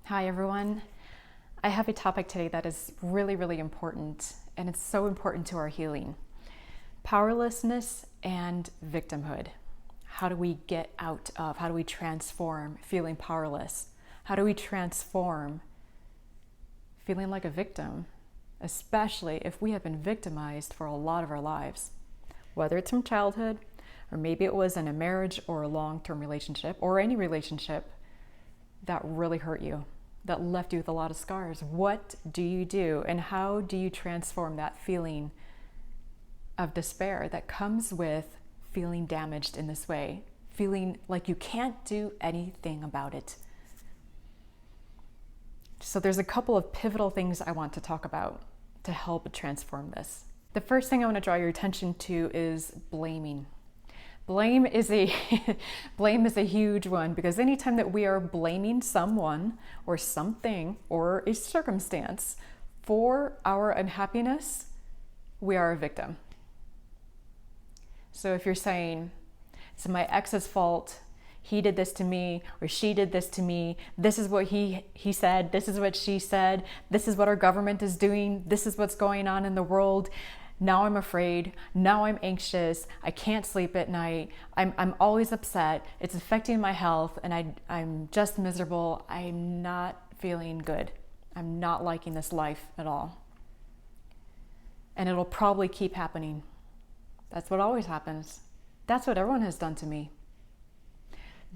Hi everyone. I have a topic today that is really, really important, and it's so important to our healing. Powerlessness and victimhood. How do we get out of, how do we transform feeling powerless? How do we transform feeling like a victim, especially if we have been victimized for a lot of our lives? Whether it's from childhood, or maybe it was in a marriage or a long-term relationship, or any relationship that really hurt you, that left you with a lot of scars. What do you do, and how do you transform that feeling of despair that comes with feeling damaged in this way, feeling like you can't do anything about it? So there's a couple of pivotal things I want to talk about to help transform this. The first thing I want to draw your attention to is blaming. Blame is a huge one, because anytime that we are blaming someone or something or a circumstance for our unhappiness, we are a victim. So if you're saying, it's my ex's fault, he did this to me, or she did this to me, this is what he said, this is what she said, this is what our government is doing, this is what's going on in the world, now I'm afraid, now I'm anxious, I can't sleep at night, I'm always upset, it's affecting my health, and I'm just miserable, I'm not feeling good, I'm not liking this life at all. And it'll probably keep happening. That's what always happens. That's what everyone has done to me.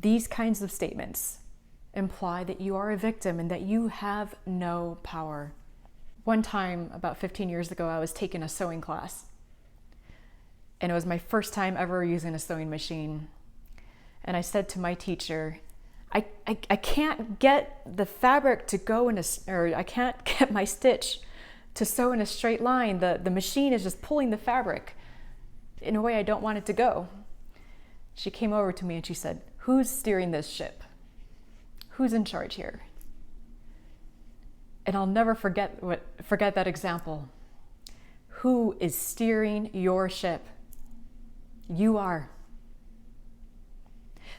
These kinds of statements imply that you are a victim and that you have no power. One time, about 15 years ago, I was taking a sewing class. And it was my first time ever using a sewing machine. And I said to my teacher, I can't get the fabric to go I can't get my stitch to sew in a straight line. The machine is just pulling the fabric in a way I don't want it to go. She came over to me and she said, "Who's steering this ship? Who's in charge here?" And I'll never forget that example. Who is steering your ship? You are.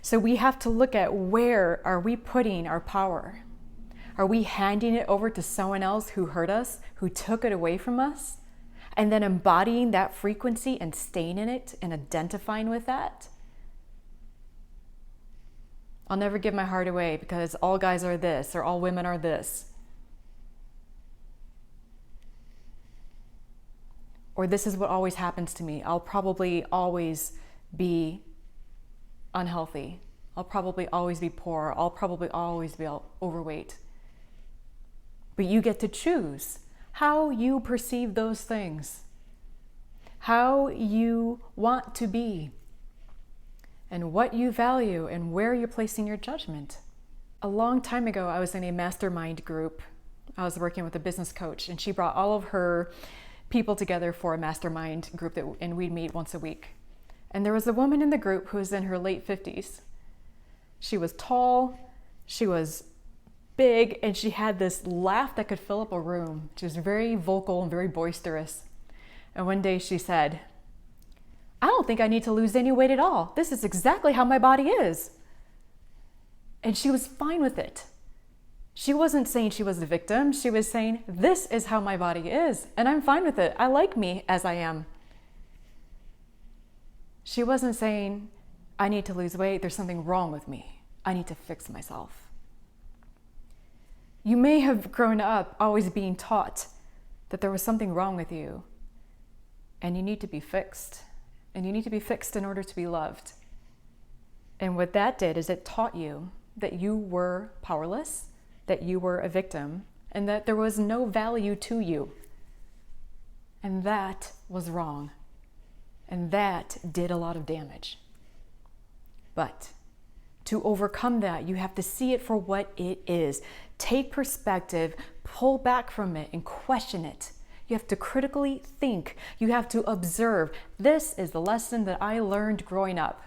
So we have to look at, where are we putting our power? Are we handing it over to someone else who hurt us, who took it away from us, and then embodying that frequency and staying in it and identifying with that? I'll never give my heart away because all guys are this, or all women are this. Or this is what always happens to me. I'll probably always be unhealthy. I'll probably always be poor. I'll probably always be overweight. But you get to choose how you perceive those things, how you want to be, and what you value, and where you're placing your judgment. A long time ago, I was in a mastermind group. I was working with a business coach, and she brought all of her people together for a mastermind group, and we'd meet once a week. And there was a woman in the group who was in her late 50s. She was tall, she was big, and she had this laugh that could fill up a room. She was very vocal and very boisterous. And one day she said, "I don't think I need to lose any weight at all. This is exactly how my body is." And she was fine with it. She wasn't saying she was a victim. She was saying, this is how my body is, and I'm fine with it. I like me as I am. She wasn't saying, I need to lose weight. There's something wrong with me. I need to fix myself. You may have grown up always being taught that there was something wrong with you, and you need to be fixed. And you need to be fixed in order to be loved. And what that did is it taught you that you were powerless, that you were a victim, and that there was no value to you. And that was wrong. And that did a lot of damage. But to overcome that, you have to see it for what it is. Take perspective, pull back from it, and question it. You have to critically think. You have to observe. This is the lesson that I learned growing up,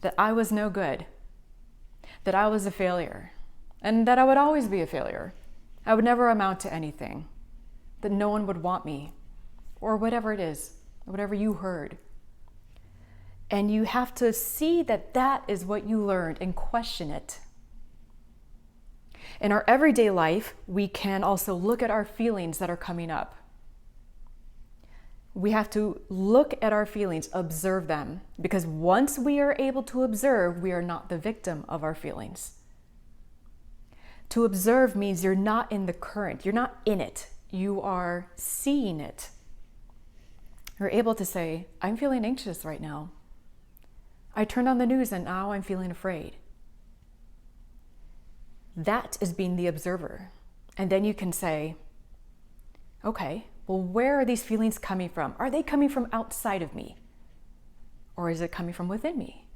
that I was no good, that I was a failure, and that I would always be a failure. I would never amount to anything, that no one would want me, or whatever it is, whatever you heard. And you have to see that that is what you learned and question it. In our everyday life, we can also look at our feelings that are coming up. We have to look at our feelings, observe them, because once we are able to observe, we are not the victim of our feelings. To observe means you're not in the current, you're not in it, you are seeing it. You're able to say, I'm feeling anxious right now. I turned on the news and now I'm feeling afraid. That is being the observer. And then you can say, okay, well, where are these feelings coming from? Are they coming from outside of me? Or is it coming from within me?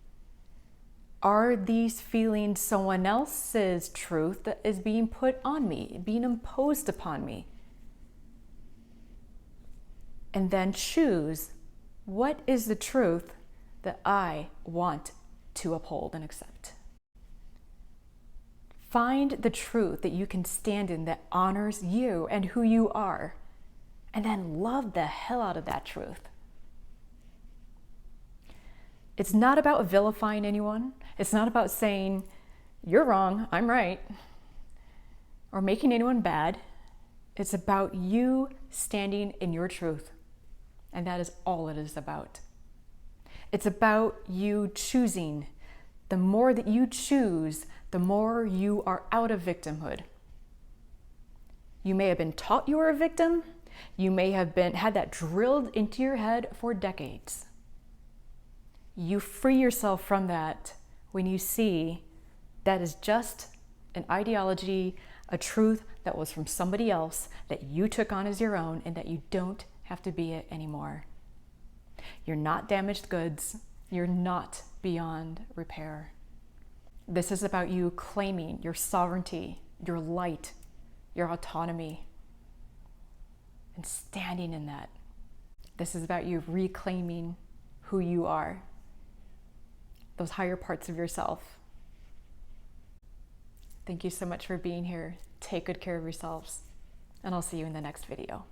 Are these feelings someone else's truth that is being put on me, being imposed upon me? And then choose, what is the truth that I want to uphold and accept? Find the truth that you can stand in that honors you and who you are, and then love the hell out of that truth. It's not about vilifying anyone. It's not about saying, you're wrong, I'm right, or making anyone bad. It's about you standing in your truth, and that is all it is about. It's about you choosing. The more that you choose, the more you are out of victimhood. You may have been taught you are a victim. You may have had that drilled into your head for decades. You free yourself from that when you see that is just an ideology, a truth that was from somebody else that you took on as your own, and that you don't have to be it anymore. You're not damaged goods. You're not beyond repair. This is about you claiming your sovereignty, your light, your autonomy, and standing in that. This is about you reclaiming who you are, those higher parts of yourself. Thank you so much for being here. Take good care of yourselves, and I'll see you in the next video.